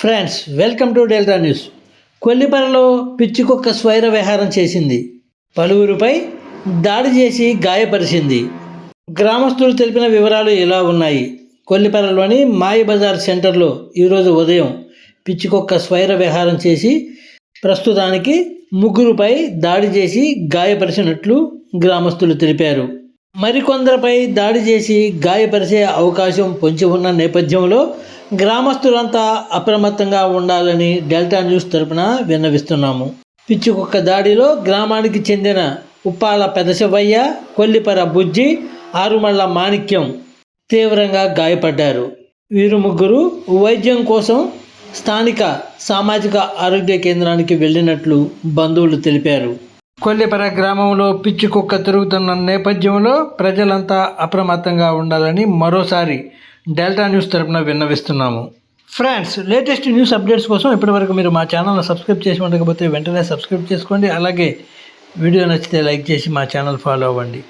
Friends, welcome to Delta News. కొల్లిపరలో పిచ్చికుక్క స్వైర విహారం చేసింది. పలువురిపై దాడి చేసి గాయపరిచింది. గ్రామస్తులు తెలిపిన వివరాలు ఇలా ఉన్నాయి. కొల్లిపరలోని మాయబజార్ సెంటర్లో ఈరోజు ఉదయం పిచ్చికుక్క స్వైర విహారం చేసి ప్రస్తుతానికి ముగ్గురుపై దాడి చేసి గాయపరిచినట్లు గ్రామస్తులు తెలిపారు. మరికొందరిపై దాడి చేసి గాయపరిచే అవకాశం పొంచి ఉన్న నేపథ్యంలో గ్రామస్తులంతా అప్రమత్తంగా ఉండాలని డెల్టా న్యూస్ తరపున విన్నవిస్తున్నాము. పిచ్చికుక్క దాడిలో గ్రామానికి చెందిన ఉప్పాల పెదశివయ్య, కొల్లిపర బుజ్జి, ఆరుమళ్ళ మాణిక్యం తీవ్రంగా గాయపడ్డారు. వీరు ముగ్గురు వైద్యం కోసం స్థానిక సామాజిక ఆరోగ్య కేంద్రానికి వెళ్ళినట్లు బంధువులు తెలిపారు. కొల్లిపర గ్రామంలో పిచ్చికుక్క తిరుగుతున్న నేపథ్యంలో ప్రజలంతా అప్రమత్తంగా ఉండాలని మరోసారి డెల్టా న్యూస్ తరపున విన్నవిస్తున్నాము. ఫ్రెండ్స్, లేటెస్ట్ న్యూస్ అప్డేట్స్ కోసం ఇప్పటివరకు మీరు మా ఛానల్ని సబ్స్క్రైబ్ చేసి ఉండకపోతే వెంటనే సబ్స్క్రైబ్ చేసుకోండి. అలాగే వీడియో నచ్చితే లైక్ చేసి మా ఛానల్ ఫాలో అవ్వండి.